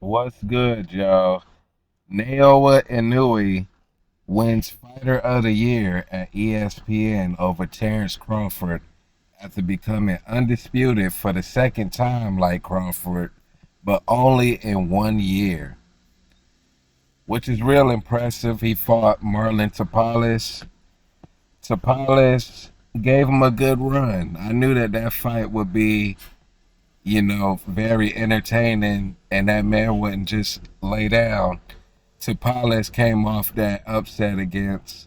What's good, y'all? Nayoa Inoue wins Fighter of the Year at ESPN over Terrence Crawford after becoming undisputed for the second time like Crawford, but only in 1 year, which is real impressive. He fought Marlon Tapales. Tapales gave him a good run. I knew that fight would be, very entertaining and that man wouldn't just lay down. Tapales came off that upset against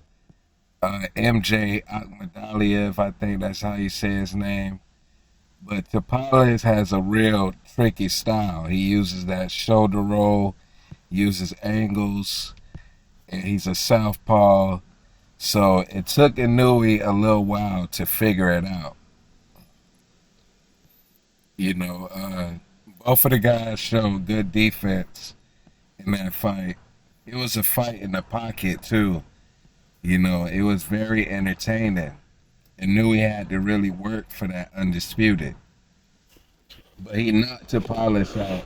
MJ Akhmadaliev. I think that's how you say his name. But Tapales has a real tricky style. He uses that shoulder roll, uses angles, and he's a southpaw. So it took Inoue a little while to figure it out. You know, both of the guys showed good defense in that fight. It was a fight in the pocket too. It was very entertaining. And knew he had to really work for that undisputed. But he knocked Tapales out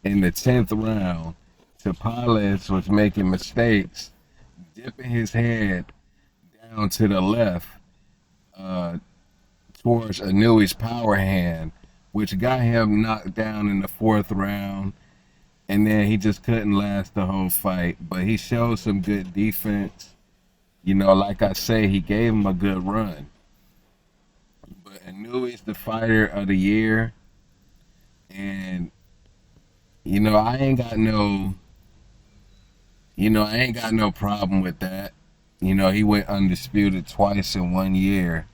in the 10th round. Tapales was making mistakes, dipping his head down to the left uh, towards Inoue's power hand, which got him knocked down in the 4th round. And then he just couldn't last the whole fight. But he showed some good defense. Like I say, he gave him a good run. But Inoue's the fighter of the year. And, I ain't got no, I ain't got no problem with that. He went undisputed twice in 1 year.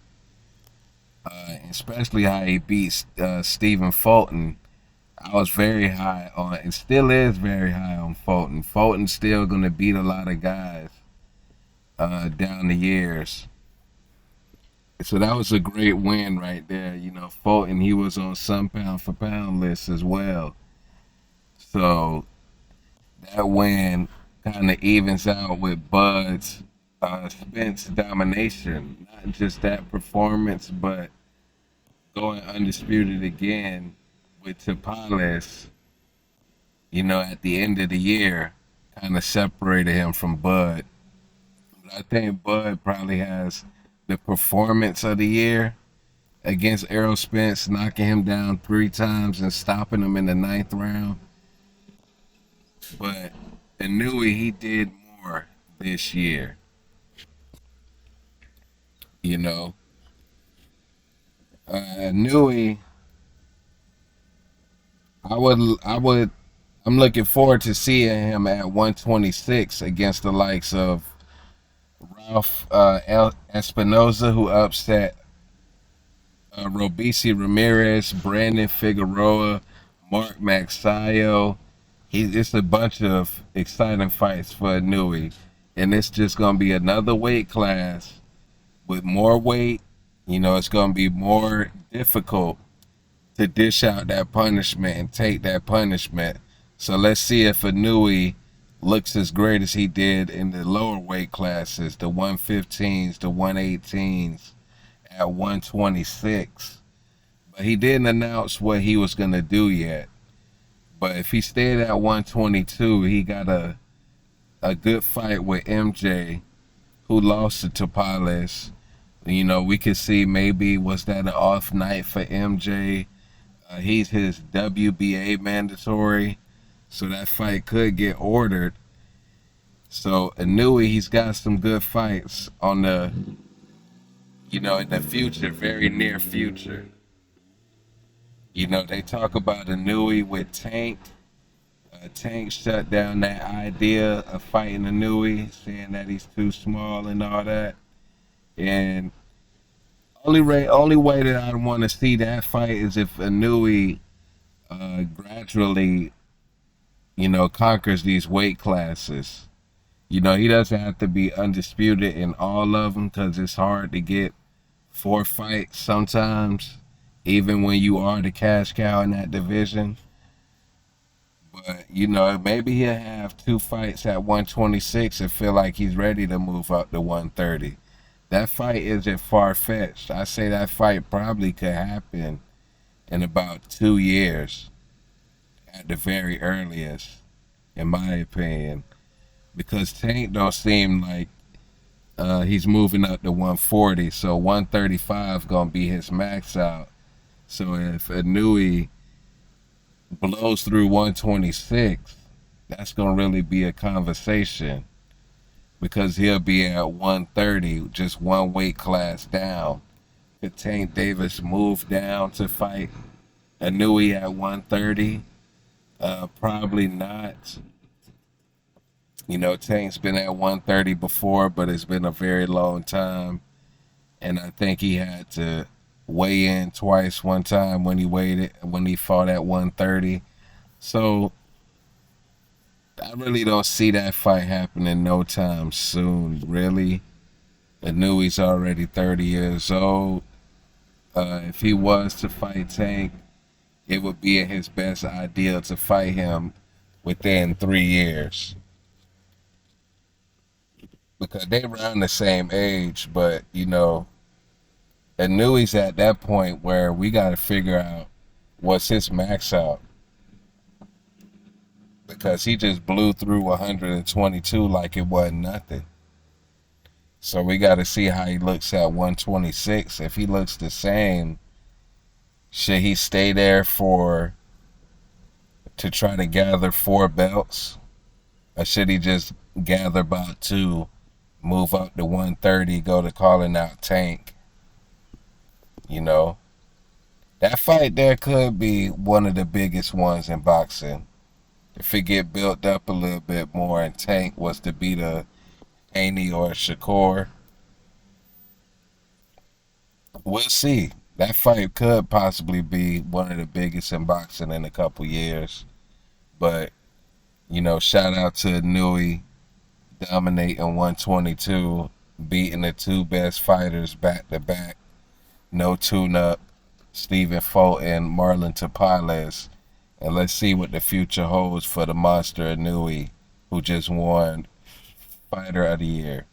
Especially how he beat Stephen Fulton. I was very high on, and still is very high on Fulton. Fulton's still going to beat a lot of guys down the years. So that was a great win right there. Fulton, he was on some pound for pound list as well. So that win kind of evens out with Bud's Spence domination. Not just that performance, but going undisputed again with Tapales, at the end of the year, kind of separated him from Bud. But I think Bud probably has the performance of the year against Errol Spence, knocking him down 3 times and stopping him in the 9th round. But Inoue, he did more this year. Inoue, I'm looking forward to seeing him at 126 against the likes of Ralph Espinoza, who upset Robeisy Ramirez, Brandon Figueroa, Mark Magsayo. It's a bunch of exciting fights for Inoue. And it's just going to be another weight class with more weight. It's going to be more difficult to dish out that punishment and take that punishment. So let's see if Inoue looks as great as he did in the lower weight classes, the 115s, the 118s, at 126. But he didn't announce what he was going to do yet. But if he stayed at 122, he got a good fight with MJ, who lost to Tapales. We could see maybe was that an off night for MJ. He's his WBA mandatory, so that fight could get ordered. So Inoue, he's got some good fights on the, in the future, very near future. They talk about Inoue with Tank. Tank shut down that idea of fighting Inoue, saying that he's too small and all that. And only way that I want to see that fight is if Inoue gradually, conquers these weight classes. He doesn't have to be undisputed in all of them because it's hard to get 4 fights sometimes, even when you are the cash cow in that division. But, maybe he'll have 2 fights at 126 and feel like he's ready to move up to 130. That fight isn't far-fetched. I say that fight probably could happen in about 2 years. at the very earliest, in my opinion, because Tank don't seem like he's moving up to 140, so 135 gonna be his max out. So if Inoue blows through 126, that's gonna really be a conversation because he'll be at 130, just one weight class down. Could Tank Davis move down to fight Inoue at 130? Probably not. You know, Tank's been at 130 before, but it's been a very long time. And I think he had to weigh in twice. One time when he fought at 130. So I really don't see that fight happening no time soon, really. Inoue's already 30 years old. If he was to fight Tank, it would be in his best idea to fight him within 3 years. Because they around the same age, but you know, Inoue's at that point where we got to figure out what's his max out. Because he just blew through 122 like it wasn't nothing. So we got to see how he looks at 126. If he looks the same, should he stay there to try to gather 4 belts? Or should he just gather about 2, move up to 130, go to calling out Tank? You know, that fight there could be one of the biggest ones in boxing. If it get built up a little bit more and Tank was to beat a Haney or a Shakur, we'll see. That fight could possibly be one of the biggest in boxing in a couple years. But, you know, shout out to Inoue dominating 122, beating the 2 best fighters back to back. No tune-up, Stephen Fulton, Marlon Tapales. And let's see what the future holds for the monster Inoue, who just won Fighter of the Year.